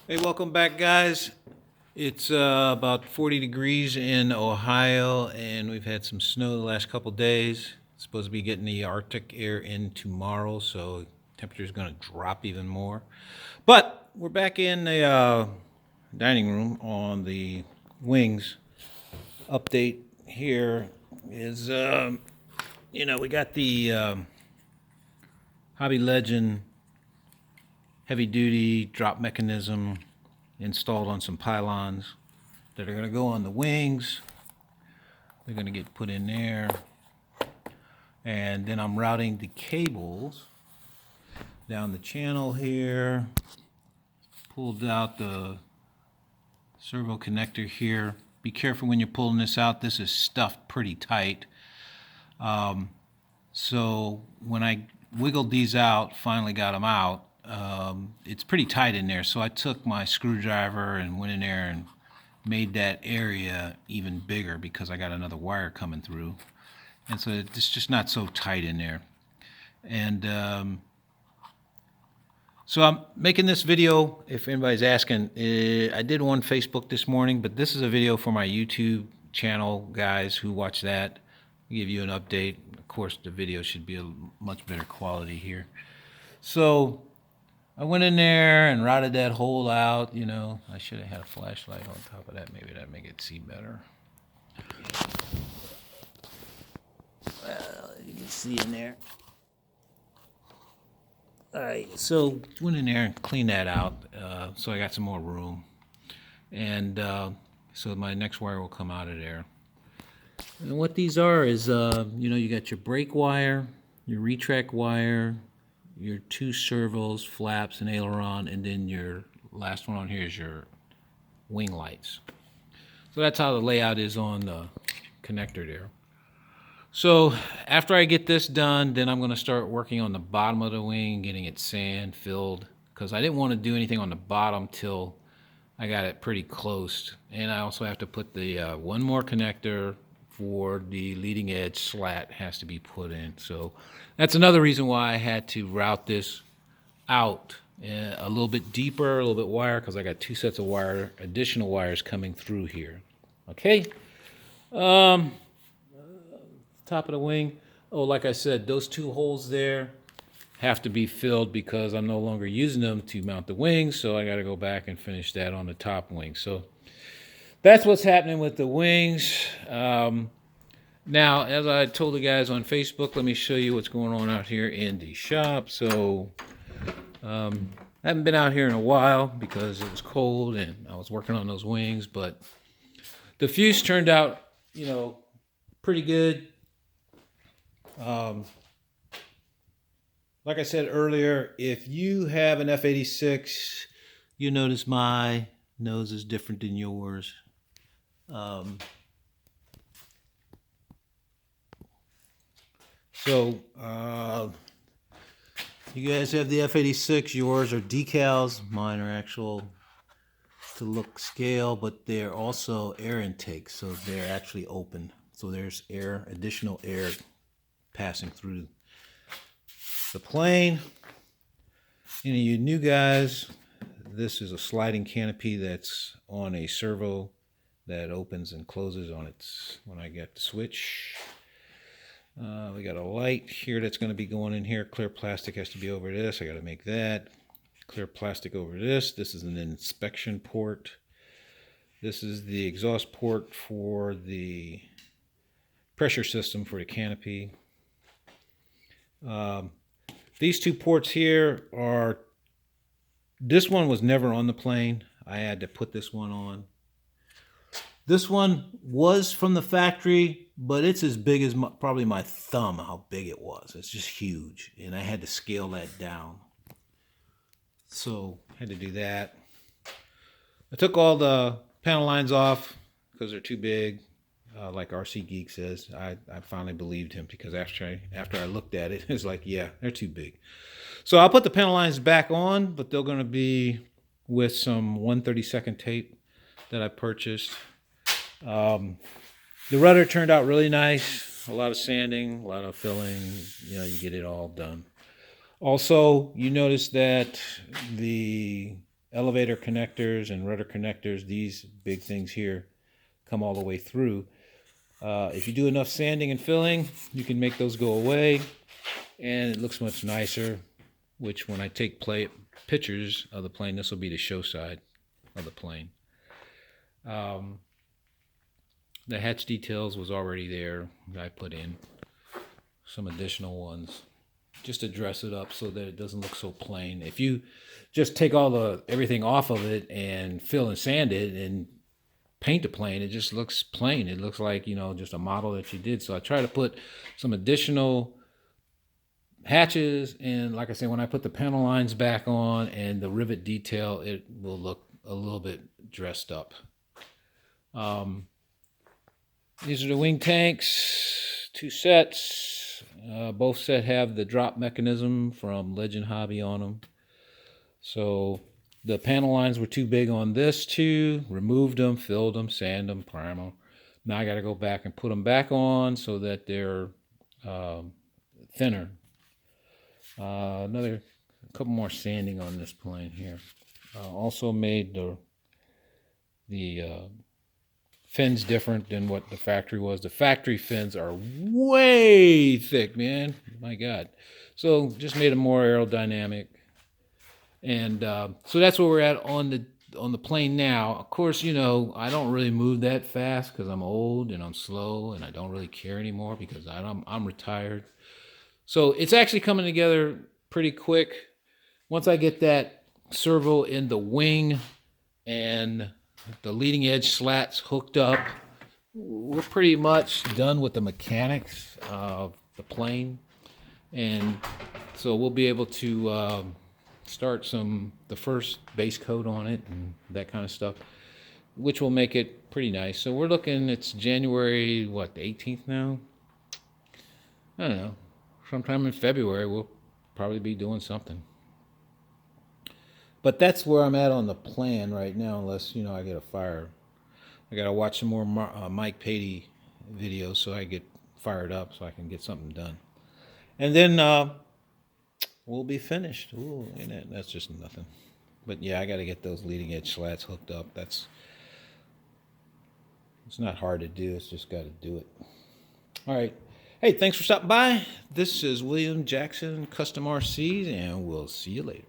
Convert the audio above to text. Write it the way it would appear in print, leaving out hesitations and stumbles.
Hey, welcome back, guys. It's about 40 degrees in Ohio, and we've had some snow the last couple days. It's supposed to be getting the Arctic air in tomorrow, so temperature is going to drop even more. But we're back in the dining room on the wings. Update here is, we got the Hobby Legend heavy duty drop mechanism installed on some pylons that are going to go on the wings. They're going to get put in there, and then I'm routing the cables down the channel here. Pulled out the servo connector here. Be careful when you're pulling this out. This is stuffed pretty tight. So when I wiggled these out, finally got them out, it's pretty tight in there. So I took my screwdriver and went in there and made that area even bigger because I got another wire coming through. And so it's just not so tight in there. And so I'm making this video, if anybody's asking. I did one Facebook this morning, but this is a video for my YouTube channel, guys who watch that. I'll give you an update. Of course, the video should be a much better quality here. So I went in there and routed that hole out. You know, I should have had a flashlight on top of that. Maybe that'd make it see better. Well, you can see in there. All right, so went in there and cleaned that out, so I got some more room. And so my next wire will come out of there. And what these are is, you got your brake wire, your retract wire, your two servos, flaps, and aileron, and then your last one on here is your wing lights. So that's how the layout is on the connector there. So after I get this done, then I'm going to start working on the bottom of the wing, getting it sand filled, because I didn't want to do anything on the bottom till I got it pretty close. And I also have to put the one more connector for the leading edge slat has to be put in. So that's another reason why I had to route this out a little bit deeper, a little bit wider, because I got two sets of additional wires coming through here. Okay. Top of the wing. Oh, like I said, those two holes there have to be filled because I'm no longer using them to mount the wings, so I got to go back and finish that on the top wing. So that's what's happening with the wings. Now, as I told the guys on Facebook, let me show you what's going on out here in the shop. So I haven't been out here in a while because it was cold and I was working on those wings, but the fuse turned out, pretty good. Like I said earlier, if you have an F86, you notice my nose is different than yours. You guys have the F86, yours are decals, mine are actual to look scale, but they're also air intakes, so they're actually open. So there's additional air passing through the plane. Any of you new guys, this is a sliding canopy that's on a servo that opens and closes on its when I get the switch. We got a light here that's going to be going in here. Clear plastic has to be over this. I got to make that. Clear plastic over this. This is an inspection port. This is the exhaust port for the pressure system for the canopy. These two ports here this one was never on the plane. I had to put this one on. This one was from the factory, but it's as big as probably my thumb, how big it was. It's just huge, and I had to scale that down. So I had to do that. I took all the panel lines off because they're too big. Like RC Geek says, I finally believed him because after I looked at it, it's like, yeah, they're too big. So I'll put the panel lines back on, but they're going to be with some 1/32 tape that I purchased. The rudder turned out really nice. A lot of sanding, a lot of filling. You get it all done. Also, you notice that the elevator connectors and rudder connectors, these big things here, come all the way through. If you do enough sanding and filling, you can make those go away, and it looks much nicer, which when I take pictures of the plane, this will be the show side of the plane. The hatch details was already there. I put in some additional ones just to dress it up so that it doesn't look so plain. If you just take everything off of it and fill and sand it and paint the plane, it just looks plain. It looks like, just a model that you did. So I try to put some additional hatches, and like I said, when I put the panel lines back on and the rivet detail, it will look a little bit dressed up. These are the wing tanks, 2 sets. Both sets have the drop mechanism from Legend Hobby on them. So the panel lines were too big on this too. Removed them, filled them, sand them, prime them. Now I got to go back and put them back on so that they're thinner. Another couple more sanding on this plane here. Also made the fins different than what the factory was. The factory fins are way thick, man. My God. So just made them more aerodynamic. And so that's where we're at on the plane now. Of course, I don't really move that fast because I'm old and I'm slow and I don't really care anymore because I'm retired. So it's actually coming together pretty quick. Once I get that servo in the wing and the leading edge slats hooked up, we're pretty much done with the mechanics of the plane. And so we'll be able to start the first base coat on it and that kind of stuff, which will make it pretty nice. So we're looking, it's January, the 18th now? I don't know. Sometime in February, we'll probably be doing something. But that's where I'm at on the plan right now, unless, I get a fire. I got to watch some more Mike Patey videos so I get fired up so I can get something done. And then we'll be finished. Ooh, that's just nothing. But yeah, I got to get those leading edge slats hooked up. It's not hard to do. It's just got to do it. All right. Hey, thanks for stopping by. This is William Jackson Custom RCs, and we'll see you later.